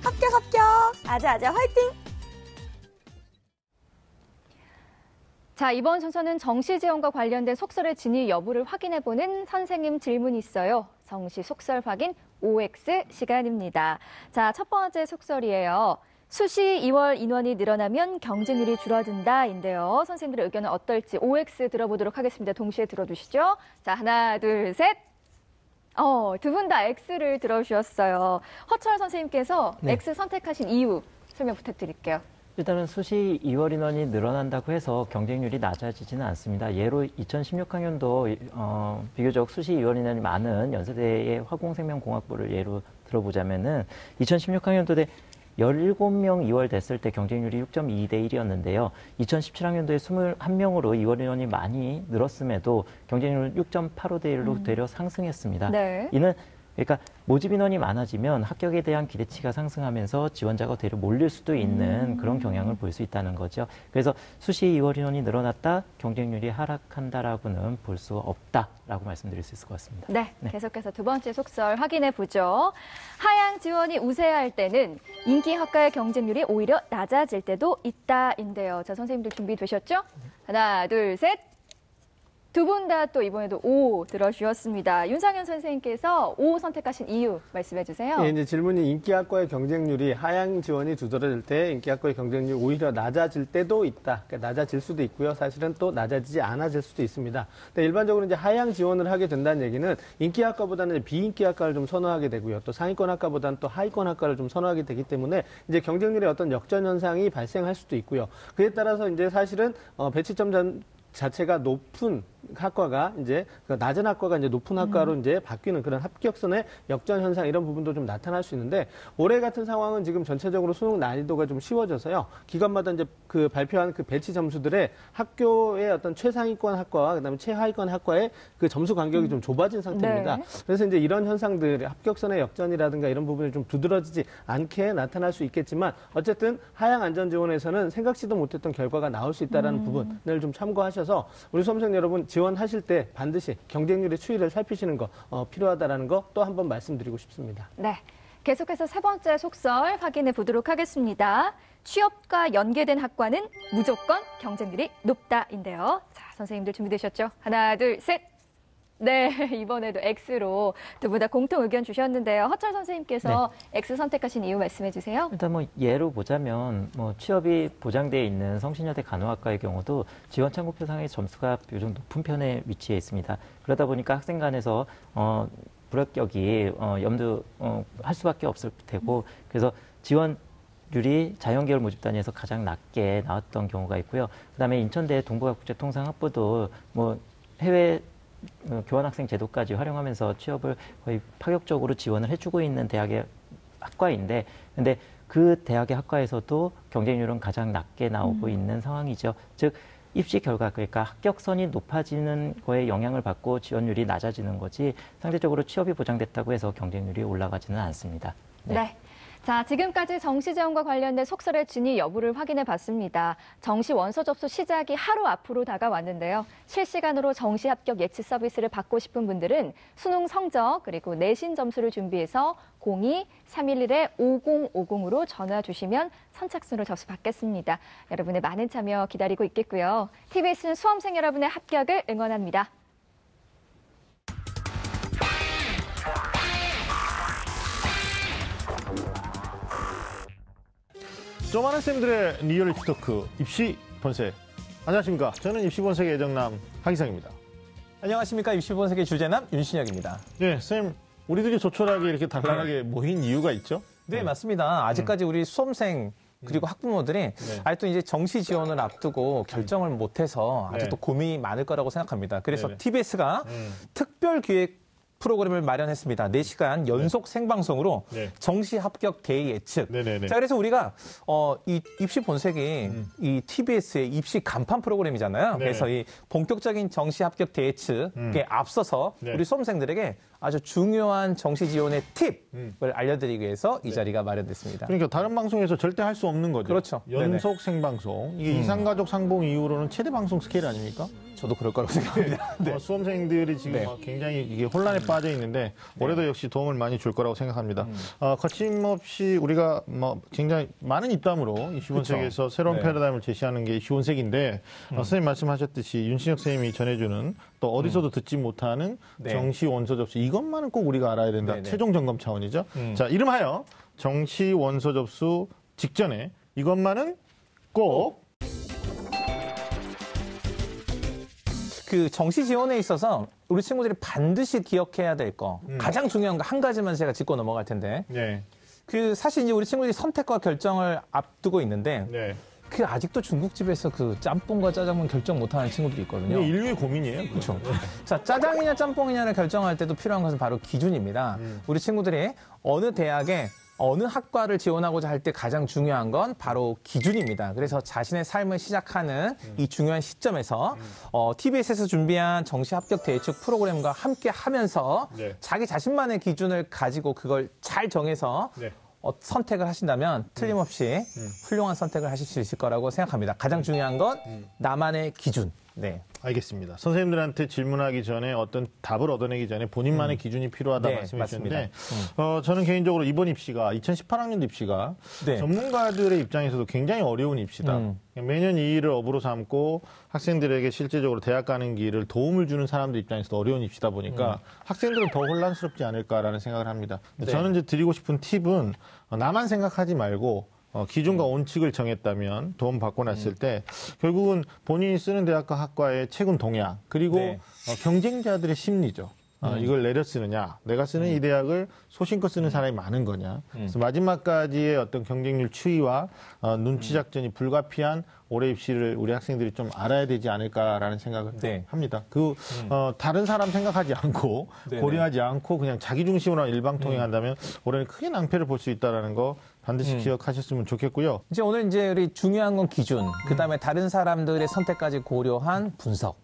합격 아자아자 화이팅! 자, 이번 순서는 정시 지원과 관련된 속설의 진위 여부를 확인해보는 선생님 질문이 있어요. 정시 속설 확인 OX 시간입니다. 자, 첫 번째 속설이에요. 수시 2월 인원이 늘어나면 경쟁률이 줄어든다인데요. 선생님들의 의견은 어떨지 OX 들어보도록 하겠습니다. 동시에 들어주시죠. 자, 하나, 둘, 셋. 두 분 다 X를 들어주셨어요. 허철 선생님께서 네. X 선택하신 이유 설명 부탁드릴게요. 일단은 수시 2월 인원이 늘어난다고 해서 경쟁률이 낮아지지는 않습니다. 예로 2016학년도 비교적 수시 2월 인원이 많은 연세대의 화공생명공학부를 예로 들어보자면은 2016학년도 때 17명 2월 됐을 때 경쟁률이 6.2대 1이었는데요. 2017학년도에 21명으로 2월 인원이 많이 늘었음에도 경쟁률은 6.85대 1로 되려 상승했습니다. 네. 이는 그러니까 모집 인원이 많아지면 합격에 대한 기대치가 상승하면서 지원자가 되려 몰릴 수도 있는 그런 경향을 볼 수 있다는 거죠. 그래서 수시 2월 인원이 늘어났다, 경쟁률이 하락한다라고는 볼 수 없다라고 말씀드릴 수 있을 것 같습니다. 네, 계속해서 두 번째 속설 확인해 보죠. 하향 지원이 우세할 때는 인기 학과의 경쟁률이 오히려 낮아질 때도 있다인데요. 자, 선생님들 준비되셨죠? 하나, 둘, 셋. 두 분 다 또 이번에도 O 들어주셨습니다. 윤상현 선생님께서 O 선택하신 이유 말씀해 주세요. 예, 이제 질문이 인기학과의 경쟁률이 하향 지원이 두드러질 때 인기학과의 경쟁률이 오히려 낮아질 때도 있다. 그러니까 낮아질 수도 있고요. 사실은 또 낮아지지 않아질 수도 있습니다. 근데 일반적으로 이제 하향 지원을 하게 된다는 얘기는 인기학과보다는 비인기학과를 좀 선호하게 되고요. 또 상위권 학과보다는 또 하위권 학과를 좀 선호하게 되기 때문에 이제 경쟁률의 어떤 역전 현상이 발생할 수도 있고요. 그에 따라서 이제 사실은 배치점 자체가 높은 학과가 이제 낮은 학과가 이제 높은 학과로 이제 바뀌는 그런 합격선의 역전 현상 이런 부분도 좀 나타날 수 있는데 올해 같은 상황은 지금 전체적으로 수능 난이도가 좀 쉬워져서요. 기관마다 이제 그 발표한 그 배치 점수들의 학교의 어떤 최상위권 학과와 그다음에 최하위권 학과의 그 점수 간격이 좀 좁아진 상태입니다. 네. 그래서 이제 이런 현상들 합격선의 역전이라든가 이런 부분이 좀 두드러지지 않게 나타날 수 있겠지만 어쨌든 하향 안전 지원에서는 생각지도 못했던 결과가 나올 수 있다는 부분을 좀 참고하셔서 우리 수험생 여러분 지원하실 때 반드시 경쟁률의 추이를 살피시는 거 필요하다라는 거 또 한 번 말씀드리고 싶습니다. 네. 계속해서 세 번째 속설 확인해 보도록 하겠습니다. 취업과 연계된 학과는 무조건 경쟁률이 높다인데요. 자, 선생님들 준비되셨죠? 하나, 둘, 셋. 네, 이번에도 X로 두 분 다 공통 의견 주셨는데요. 허철 선생님께서 X 선택하신 이유 말씀해 주세요. 일단 뭐 예로 보자면 뭐 취업이 보장되어 있는 성신여대 간호학과의 경우도 지원 참고표상의 점수가 요즘 높은 편에 위치해 있습니다. 그러다 보니까 학생 간에서 불합격이 염두할 수밖에 없을 테고 그래서 지원율이 자연계열 모집단위에서 가장 낮게 나왔던 경우가 있고요. 그다음에 인천대 동북아국제통상학부도 뭐 해외 교환학생 제도까지 활용하면서 취업을 거의 파격적으로 지원을 해주고 있는 대학의 학과인데, 근데 그 대학의 학과에서도 경쟁률은 가장 낮게 나오고 있는 상황이죠. 즉 입시 결과 그러니까 합격선이 높아지는 거에 영향을 받고 지원율이 낮아지는 거지 상대적으로 취업이 보장됐다고 해서 경쟁률이 올라가지는 않습니다. 네. 자, 지금까지 정시 지원과 관련된 속설의 진위 여부를 확인해 봤습니다. 정시 원서 접수 시작이 하루 앞으로 다가왔는데요. 실시간으로 정시 합격 예측 서비스를 받고 싶은 분들은 수능 성적 그리고 내신 점수를 준비해서 02-311-5050으로 전화 주시면 선착순으로 접수 받겠습니다. 여러분의 많은 참여 기다리고 있겠고요. TBS는 수험생 여러분의 합격을 응원합니다. 좀 많은 쌤들의 리얼리티 토크 입시 본색. 안녕하십니까. 저는 입시 본색의 애정남 하기상입니다. 안녕하십니까. 입시 본색의 주제남 윤신혁입니다. 네, 쌤. 우리들이 조촐하게 이렇게 단란하게 모인 이유가 있죠? 네, 맞습니다. 아직까지 우리 수험생 그리고 학부모들이 아직도 이제 정시 지원을 앞두고 결정을 못해서 아직도 고민이 많을 거라고 생각합니다. 그래서 TBS가 특별 기획 프로그램을 마련했습니다. 4시간 연속 생방송으로 정시 합격 대의 예측. 자, 그래서 우리가 이 입시 본색이 이 TBS의 입시 간판 프로그램이잖아요. 그래서 이 본격적인 정시 합격 대의 예측에 앞서서 우리 수험생들에게 아주 중요한 정시 지원의 팁을 알려드리기 위해서 이 자리가 마련됐습니다. 그러니까 다른 방송에서 절대 할 수 없는 거죠. 그렇죠. 연속 생방송. 이게 이상가족 상봉 이후로는 최대 방송 스케일 아닙니까? 저도 그럴 거라고 생각합니다. 수험생들이 지금 굉장히 이게 혼란에 빠져 있는데 올해도 역시 도움을 많이 줄 거라고 생각합니다. 거침없이 우리가 뭐 굉장히 많은 입담으로 입시본색에서 새로운 패러다임을 제시하는 게 입시본색인데 선생님 말씀하셨듯이 윤신혁 선생님이 전해주는 또 어디서도 듣지 못하는 정시 원서 접수 이것만은 꼭 우리가 알아야 된다. 최종 점검 차원이죠. 자, 이름하여 정시 원서 접수 직전에 이것만은 꼭 그 정시 지원에 있어서 우리 친구들이 반드시 기억해야 될 거 가장 중요한 거 한 가지만 제가 짚고 넘어갈 텐데 그 사실 이제 우리 친구들이 선택과 결정을 앞두고 있는데 그 아직도 중국집에서 그 짬뽕과 짜장면 결정 못하는 친구들이 있거든요. 인류의 고민이에요. 그렇죠. 자, 짜장이냐 짬뽕이냐를 결정할 때도 필요한 것은 바로 기준입니다. 우리 친구들이 어느 대학에 어느 학과를 지원하고자 할 때 가장 중요한 건 바로 기준입니다. 그래서 자신의 삶을 시작하는 이 중요한 시점에서 TBS에서 준비한 정시 합격 대예측 프로그램과 함께 하면서 자기 자신만의 기준을 가지고 그걸 잘 정해서 선택을 하신다면 틀림없이 훌륭한 선택을 하실 수 있을 거라고 생각합니다. 가장 중요한 건 나만의 기준. 네. 알겠습니다. 선생님들한테 질문하기 전에 어떤 답을 얻어내기 전에 본인만의 기준이 필요하다 말씀해 주셨는데 저는 개인적으로 이번 입시가 2018학년도 입시가 전문가들의 입장에서도 굉장히 어려운 입시다. 매년 이 일을 업으로 삼고 학생들에게 실제적으로 대학 가는 길을 도움을 주는 사람들 입장에서도 어려운 입시다 보니까 학생들은 더 혼란스럽지 않을까라는 생각을 합니다. 저는 이제 드리고 싶은 팁은 나만 생각하지 말고 기준과 원칙을 정했다면 도움 받고 났을 때 결국은 본인이 쓰는 대학과 학과의 최근 동향 그리고 경쟁자들의 심리죠. 이걸 내려 쓰느냐, 내가 쓰는 이 대학을 소신껏 쓰는 사람이 많은 거냐. 그래서 마지막까지의 어떤 경쟁률 추이와 눈치 작전이 불가피한 올해 입시를 우리 학생들이 좀 알아야 되지 않을까라는 생각을 합니다. 다른 사람 생각하지 않고 고려하지 않고 그냥 자기 중심으로 일방통행한다면 올해는 크게 낭패를 볼 수 있다는 거 반드시 기억하셨으면 좋겠고요. 이제 오늘 이제 우리 중요한 건 기준, 그다음에 다른 사람들의 선택까지 고려한 분석.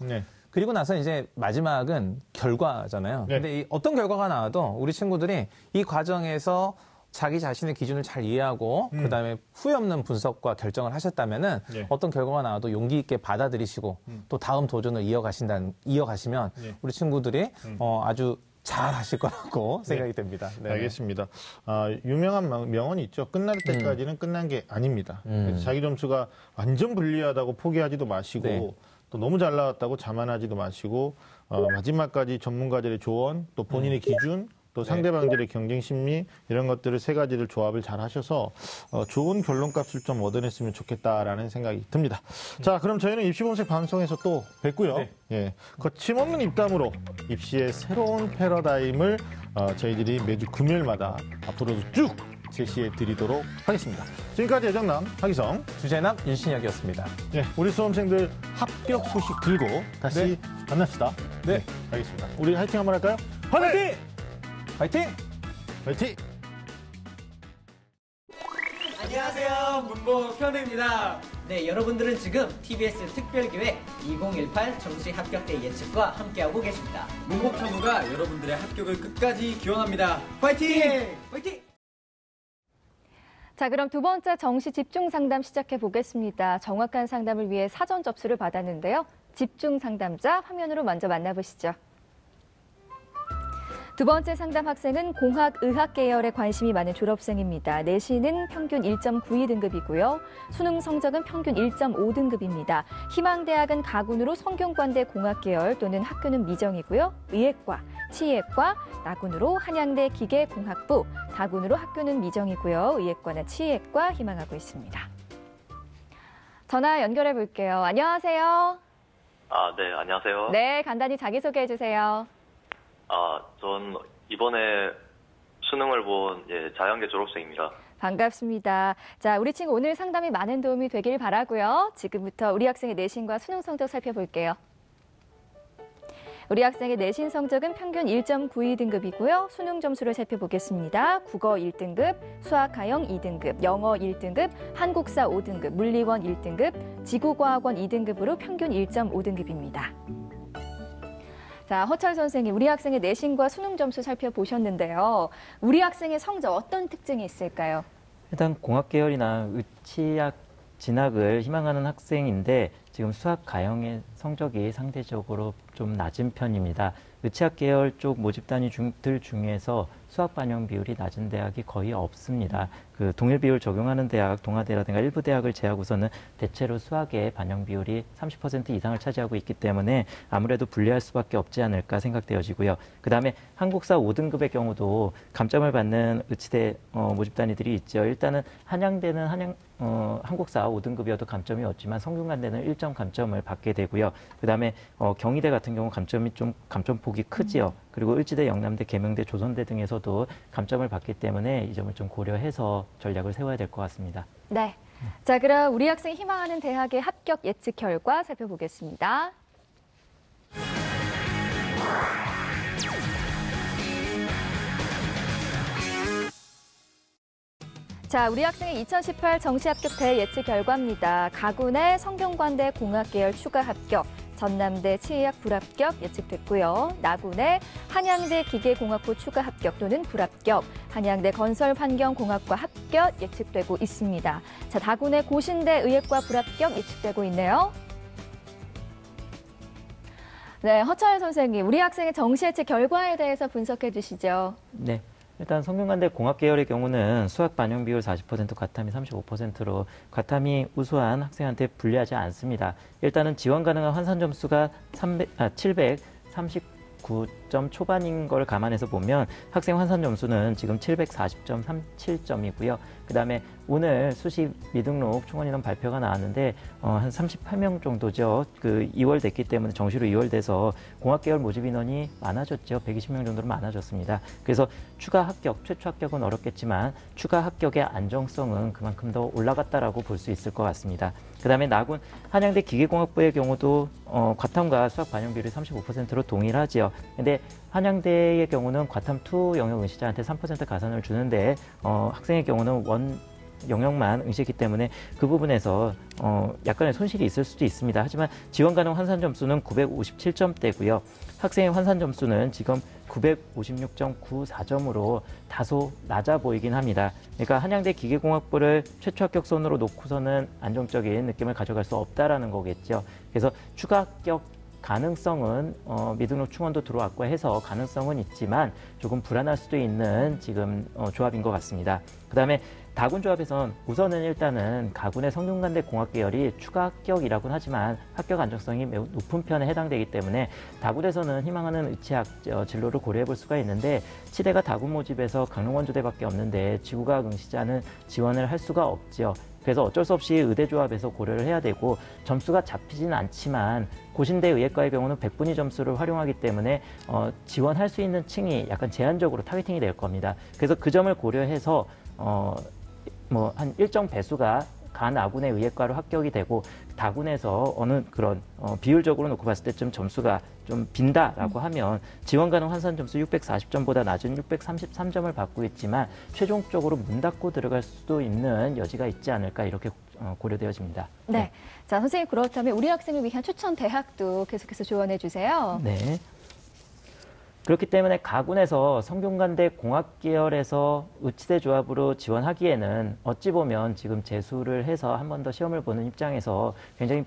그리고 나서 이제 마지막은 결과잖아요. 근데 이 어떤 결과가 나와도 우리 친구들이 이 과정에서 자기 자신의 기준을 잘 이해하고 그다음에 후회 없는 분석과 결정을 하셨다면은 어떤 결과가 나와도 용기 있게 받아들이시고 또 다음 도전을 이어가시면 우리 친구들이 아주 잘 하실 거라고 생각이 됩니다. 알겠습니다. 유명한 명언이 있죠. 끝날 때까지는 끝난 게 아닙니다. 그래서 자기 점수가 완전 불리하다고 포기하지도 마시고 또 너무 잘 나왔다고 자만하지도 마시고 마지막까지 전문가들의 조언, 또 본인의 기준, 또 상대방들의 경쟁 심리 이런 것들을 세 가지를 조합을 잘 하셔서 좋은 결론값을 좀 얻어냈으면 좋겠다라는 생각이 듭니다. 자, 그럼 저희는 입시본색 방송에서 또 뵙고요. 거침없는 입담으로 입시의 새로운 패러다임을 저희들이 매주 금요일마다 앞으로도 쭉 제시해 드리도록 하겠습니다. 지금까지 애정남, 하기성, 주제남, 윤신혁이었습니다. 우리 수험생들 합격 소식 들고 다시 만납시다. 알겠습니다. 우리 화이팅 한번 할까요? 화이팅! 화이팅! 화이팅! 안녕하세요. 문보 현우입니다. 네, 여러분들은 지금 TBS 특별기획 2018 정시 합격대 예측과 함께하고 계십니다. 문보 현우가 여러분들의 합격을 끝까지 기원합니다. 화이팅! 화이팅! 자, 그럼 두 번째 정시 집중 상담 시작해 보겠습니다. 정확한 상담을 위해 사전 접수를 받았는데요. 집중 상담자 화면으로 먼저 만나보시죠. 두 번째 상담 학생은 공학의학 계열에 관심이 많은 졸업생입니다. 내신은 평균 1.92등급이고요. 수능 성적은 평균 1.5등급입니다. 희망대학은 가군으로 성균관대 공학계열 또는 학교는 미정이고요. 의예과, 치의과, 나군으로 한양대 기계공학부, 다군으로 학교는 미정이고요. 의예과나 치의과 희망하고 있습니다. 전화 연결해 볼게요. 안녕하세요. 네, 안녕하세요. 네, 간단히 자기소개해 주세요. 전 이번에 수능을 본 자연계 졸업생입니다. 반갑습니다. 자, 우리 친구 오늘 상담이 많은 도움이 되길 바라고요. 지금부터 우리 학생의 내신과 수능 성적 살펴볼게요. 우리 학생의 내신 성적은 평균 1.92등급이고요. 수능 점수를 살펴보겠습니다. 국어 1등급, 수학가형 2등급, 영어 1등급, 한국사 5등급, 물리원 1등급, 지구과학원 2등급으로 평균 1.5등급입니다. 자, 허철 선생님, 우리 학생의 내신과 수능 점수 살펴보셨는데요. 우리 학생의 성적 어떤 특징이 있을까요? 일단 공학 계열이나 의치학 진학을 희망하는 학생인데 지금 수학 가형의 성적이 상대적으로 좀 낮은 편입니다. 의치학 계열 쪽 모집단위들 중에서 수학 반영 비율이 낮은 대학이 거의 없습니다. 그 동일 비율 적용하는 대학, 동아대라든가 일부 대학을 제하고서는 대체로 수학의 반영 비율이 30% 이상을 차지하고 있기 때문에 아무래도 불리할 수밖에 없지 않을까 생각되어지고요. 그다음에 한국사 5등급의 경우도 감점을 받는 의치대 모집단위들이 있죠. 일단은 한양대는 한국사 5등급이어도 감점이 없지만 성균관대는 1점 감점을 받게 되고요. 그다음에 경희대 같은 경우 감점이 좀 감점폭이 크지요. 그리고 을지대, 영남대, 계명대, 조선대 등에서도 감점을 받기 때문에 이 점을 좀 고려해서 전략을 세워야 될 것 같습니다. 네. 자, 그럼 우리 학생이 희망하는 대학의 합격 예측 결과 살펴보겠습니다. 자, 우리 학생의 2018 정시합격대 예측 결과입니다. 가군의 성균관대 공학계열 추가 합격, 전남대 치의학 불합격 예측됐고요. 나군의 한양대 기계공학부 추가 합격 또는 불합격, 한양대 건설환경공학과 합격 예측되고 있습니다. 자, 다군의 고신대 의예과 불합격 예측되고 있네요. 네, 허철 선생님, 우리 학생의 정시 예측 결과에 대해서 분석해 주시죠. 네. 일단 성균관대 공학계열의 경우는 수학 반영 비율 40%, 과탐이 35%로 과탐이 우수한 학생한테 불리하지 않습니다. 일단은 지원 가능한 환산 점수가 739 900점 초반인 걸 감안해서 보면 학생 환산 점수는 지금 740.37점이고요. 그다음에 오늘 수시 미등록 총원 인원 발표가 나왔는데 한 38명 정도죠. 그 2월 됐기 때문에 정시로 2월 돼서 공학계열 모집 인원이 많아졌죠. 120명 정도로 많아졌습니다. 그래서 추가 합격, 최초 합격은 어렵겠지만 추가 합격의 안정성은 그만큼 더 올라갔다라고 볼 수 있을 것 같습니다. 그다음에 나군 한양대 기계공학부의 경우도 과탐과 수학 반영 비율이 35%로 동일하지요. 근데 한양대의 경우는 과탐2 영역 응시자한테 3% 가산을 주는데 학생의 경우는 원 영역만 응시했기 때문에 그 부분에서 약간의 손실이 있을 수도 있습니다. 하지만 지원 가능 환산 점수는 957점대고요. 학생의 환산 점수는 지금 956.94점으로 다소 낮아 보이긴 합니다. 그러니까 한양대 기계공학부를 최초 합격선으로 놓고서는 안정적인 느낌을 가져갈 수 없다라는 거겠죠. 그래서 추가 합격 가능성은 미등록 충원도 들어왔고 해서 가능성은 있지만 조금 불안할 수도 있는 지금 조합인 것 같습니다. 그다음에 다군조합에선 우선은 일단은 가군의 성균관대 공학계열이 추가 합격이라고는 하지만 합격 안정성이 매우 높은 편에 해당되기 때문에 다군에서는 희망하는 의치학 진로를 고려해 볼 수가 있는데 치대가 다군 모집에서 강릉원조대밖에 없는데 지구과학 응시자는 지원을 할 수가 없죠. 그래서 어쩔 수 없이 의대조합에서 고려를 해야 되고 점수가 잡히지는 않지만 고신대 의예과의 경우는 100분위 점수를 활용하기 때문에 지원할 수 있는 층이 약간 제한적으로 타겟팅이 될 겁니다. 그래서 그 점을 고려해서 한 일정 배수가 간 아군의 의예과로 합격이 되고 다군에서 어느 그런 비율적으로 놓고 봤을 때 좀 점수가 좀 빈다라고 하면 지원 가능 환산 점수 640점보다 낮은 633점을 받고 있지만 최종적으로 문 닫고 들어갈 수도 있는 여지가 있지 않을까 이렇게 고려되어집니다. 네. 자, 선생님 그렇다면 우리 학생을 위한 추천 대학도 계속해서 조언해 주세요. 네. 그렇기 때문에 가군에서 성균관대 공학계열에서 의치대 조합으로 지원하기에는 어찌 보면 지금 재수를 해서 한 번 더 시험을 보는 입장에서 굉장히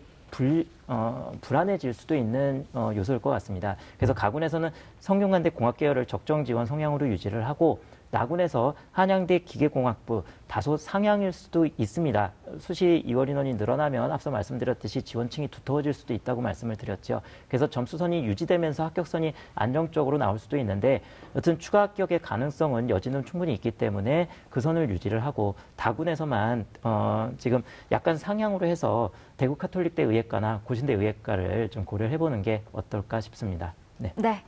불안해질 수도 있는 요소일 것 같습니다. 그래서 가군에서는 성균관대 공학계열을 적정 지원 성향으로 유지를 하고 나군에서 한양대 기계공학부 다소 상향일 수도 있습니다. 수시 2월 인원이 늘어나면 앞서 말씀드렸듯이 지원층이 두터워질 수도 있다고 말씀을 드렸죠. 그래서 점수선이 유지되면서 합격선이 안정적으로 나올 수도 있는데 여튼 추가 합격의 가능성은 여지는 충분히 있기 때문에 그 선을 유지를 하고 다군에서만 지금 약간 상향으로 해서 대구 카톨릭대 의예과나 고신대 의예과를 좀 고려해보는 게 어떨까 싶습니다. 네. 네.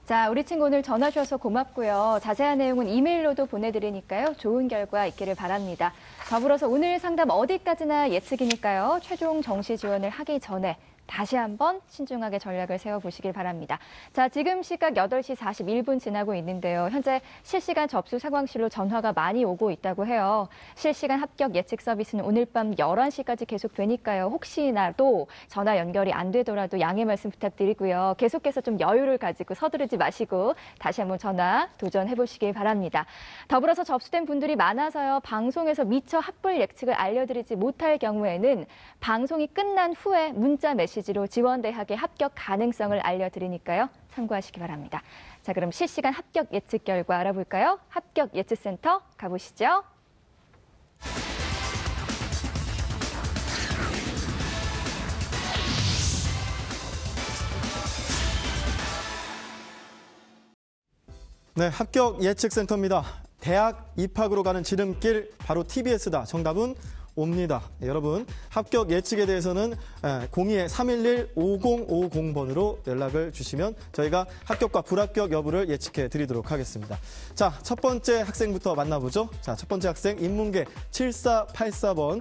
자, 우리 친구 오늘 전화 주셔서 고맙고요. 자세한 내용은 이메일로도 보내드리니까요. 좋은 결과 있기를 바랍니다. 더불어서 오늘 상담 어디까지나 예측이니까요. 최종 정시 지원을 하기 전에 다시 한번 신중하게 전략을 세워보시길 바랍니다. 자, 지금 시각 8시 41분 지나고 있는데요. 현재 실시간 접수 상황실로 전화가 많이 오고 있다고 해요. 실시간 합격 예측 서비스는 오늘 밤 11시까지 계속되니까요. 혹시나도 전화 연결이 안 되더라도 양해 말씀 부탁드리고요. 계속해서 좀 여유를 가지고 서두르지 마시고 다시 한번 전화 도전해보시길 바랍니다. 더불어서 접수된 분들이 많아서요. 방송에서 미처 합불 예측을 알려드리지 못할 경우에는 방송이 끝난 후에 문자 메시지로 지원대학의 합격 가능성을 알려드리니까요. 참고하시기 바랍니다. 자, 그럼 실시간 합격 예측 결과 알아볼까요? 합격 예측센터 가보시죠. 네, 합격 예측센터입니다. 대학 입학으로 가는 지름길 바로 TBS다. 정답은 옵니다. 네, 여러분 합격 예측에 대해서는 02-311-5050번으로 연락을 주시면 저희가 합격과 불합격 여부를 예측해 드리도록 하겠습니다. 자, 첫 번째 학생부터 만나보죠. 자, 첫 번째 학생 인문계 7484번.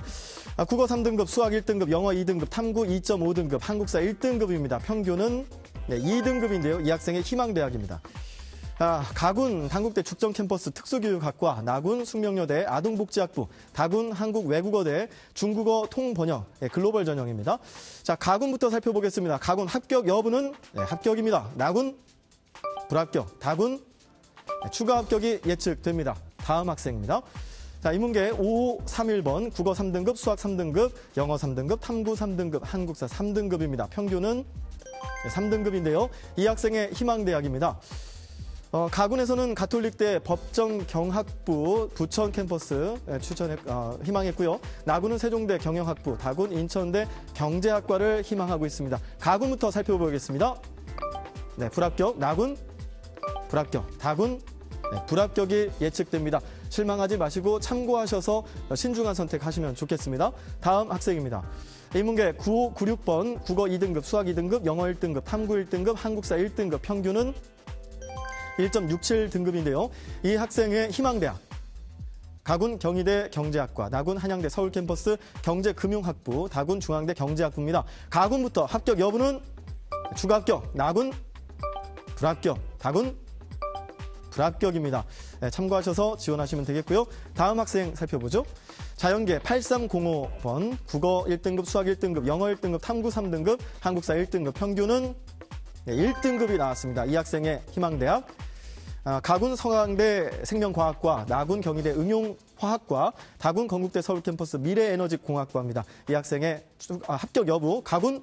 국어 3등급, 수학 1등급, 영어 2등급, 탐구 2.5등급, 한국사 1등급입니다. 평균은 2등급인데요. 이 학생의 희망대학입니다. 가군 단국대 축전캠퍼스 특수교육학과, 나군 숙명여대 아동복지학부, 다군 한국외국어대 중국어 통번역, 글로벌 전형입니다. 자, 가군부터 살펴보겠습니다. 가군 합격 여부는 합격입니다. 나군 불합격, 다군 추가 합격이 예측됩니다. 다음 학생입니다. 자, 인문계 5531번 국어 3등급, 수학 3등급, 영어 3등급, 탐구 3등급, 한국사 3등급입니다. 평균은 3등급인데요. 이 학생의 희망대학입니다. 가군에서는 가톨릭대 법정경학부 부천 캠퍼스 희망했고요. 나군은 세종대 경영학부, 다군 인천대 경제학과를 희망하고 있습니다. 가군부터 살펴보겠습니다. 네, 불합격, 나군 불합격. 다군 불합격이 예측됩니다. 실망하지 마시고 참고하셔서 신중한 선택하시면 좋겠습니다. 다음 학생입니다. 인문계 9596번 국어 2등급, 수학 2등급, 영어 1등급, 탐구 1등급, 한국사 1등급, 평균은 1.67등급인데요. 이 학생의 희망대학 가군 경희대 경제학과, 나군 한양대 서울캠퍼스 경제금융학부, 다군 중앙대 경제학부입니다. 가군부터 합격 여부는 추가 합격, 나군 불합격, 다군 불합격입니다. 네, 참고하셔서 지원하시면 되겠고요. 다음 학생 살펴보죠. 자연계 8305번 국어 1등급, 수학 1등급, 영어 1등급, 탐구 3등급, 한국사 1등급, 평균은 1등급이 나왔습니다. 이 학생의 희망대학 가군 서강대 생명과학과, 나군 경희대 응용화학과, 다군 건국대 서울캠퍼스 미래에너지공학과입니다. 이 학생의 합격 여부, 가군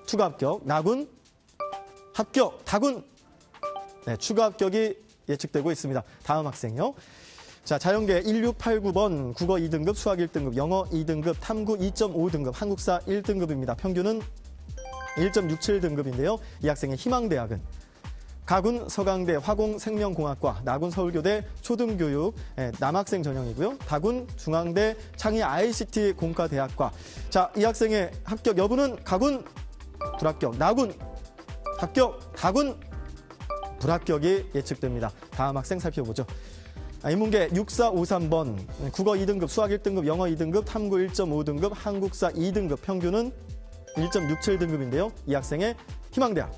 추가 합격, 나군 합격, 다군 추가 합격이 예측되고 있습니다. 다음 학생요. 자, 자연계 1689번 국어 2등급, 수학 1등급, 영어 2등급, 탐구 2.5등급, 한국사 1등급입니다. 평균은 1.67등급인데요. 이 학생의 희망대학은 가군 서강대 화공생명공학과, 나군 서울교대 초등교육 남학생 전형이고요. 다군 중앙대 창의 ICT 공과대학과. 자, 이 학생의 합격 여부는 가군 불합격, 나군 합격, 다군 불합격이 예측됩니다. 다음 학생 살펴보죠. 인문계 6453번 국어 2등급, 수학 1등급, 영어 2등급, 탐구 1.5등급, 한국사 2등급, 평균은 1.67등급인데요. 이 학생의 희망대학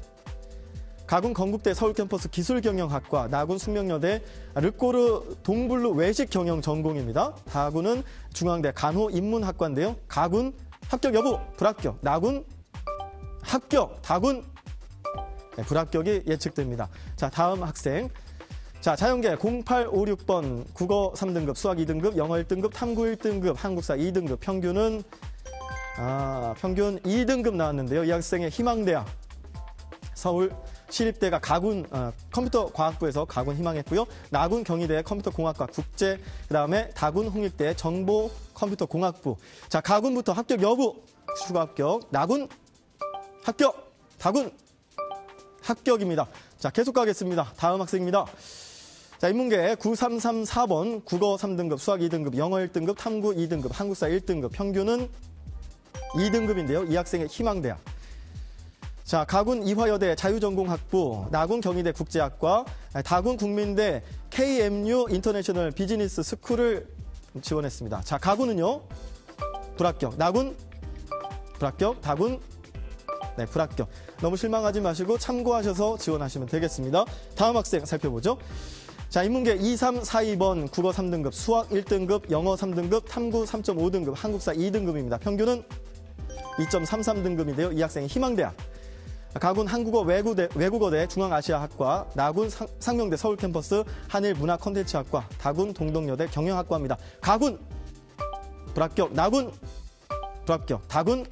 가군 건국대 서울캠퍼스 기술경영학과, 나군 숙명여대 르꼬르 동블루 외식경영 전공입니다. 다군은 중앙대 간호인문학과인데요. 가군 합격 여부 불합격, 나군 합격, 다군 불합격이 예측됩니다. 자, 다음 학생. 자, 자연계 0856번 국어 3등급, 수학 2등급, 영어 1등급, 탐구 1등급, 한국사 2등급, 평균은 평균 2등급 나왔는데요. 이 학생의 희망대학 서울 시립대가 가군 컴퓨터과학부에서 가군 희망했고요. 나군 경희대 컴퓨터공학과 국제, 그다음에 다군 홍익대 정보컴퓨터공학부. 자, 가군부터 합격 여부 추가 합격, 나군 합격, 다군 합격입니다. 자, 계속 가겠습니다. 다음 학생입니다. 자, 인문계 9334번 국어 3등급, 수학 2등급, 영어 1등급, 탐구 2등급, 한국사 1등급, 평균은 2등급인데요. 이 학생의 희망대학. 자, 가군 이화여대 자유전공학부, 나군 경희대 국제학과, 다군 국민대 KMU 인터내셔널 비즈니스 스쿨을 지원했습니다. 자, 가군은요 불합격, 나군 불합격, 다군 불합격. 너무 실망하지 마시고 참고하셔서 지원하시면 되겠습니다. 다음 학생 살펴보죠. 자, 인문계 2342번 국어 3등급, 수학 1등급, 영어 3등급, 탐구 3.5등급, 한국사 2등급입니다. 평균은 2.33등급인데요. 이 학생의 희망대학 가군 한국어 외국어대 중앙아시아학과, 나군 상명대 서울캠퍼스 한일문화콘텐츠학과, 다군 동덕여대 경영학과입니다. 가군 불합격, 나군 불합격, 다군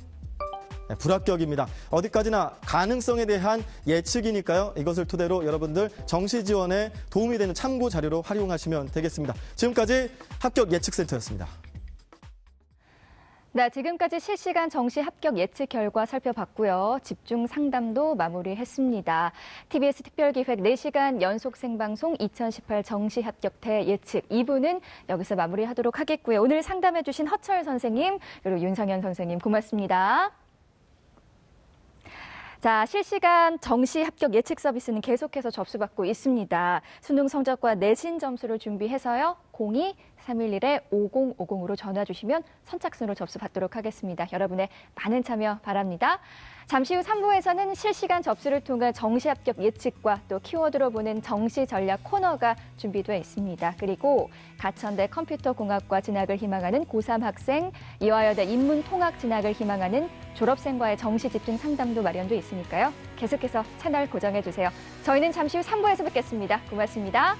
불합격입니다. 어디까지나 가능성에 대한 예측이니까요. 이것을 토대로 여러분들 정시 지원에 도움이 되는 참고 자료로 활용하시면 되겠습니다. 지금까지 합격 예측센터였습니다. 네, 지금까지 실시간 정시 합격 예측 결과 살펴봤고요. 집중 상담도 마무리했습니다. TBS 특별기획 4시간 연속 생방송 2018 정시 합격태 예측 2부는 여기서 마무리하도록 하겠고요. 오늘 상담해주신 허철 선생님 그리고 윤성현 선생님 고맙습니다. 자, 실시간 정시 합격 예측 서비스는 계속해서 접수받고 있습니다. 수능 성적과 내신 점수를 준비해서요. 02-311-5050으로 전화 주시면 선착순으로 접수받도록 하겠습니다. 여러분의 많은 참여 바랍니다. 잠시 후 3부에서는 실시간 접수를 통한 정시 합격 예측과 또 키워드로 보는 정시 전략 코너가 준비되어 있습니다. 그리고 가천대 컴퓨터공학과 진학을 희망하는 고3 학생, 이화여대 인문통학 진학을 희망하는 졸업생과의 정시 집중 상담도 마련돼 있으니까요. 계속해서 채널 고정해 주세요. 저희는 잠시 후 3부에서 뵙겠습니다. 고맙습니다.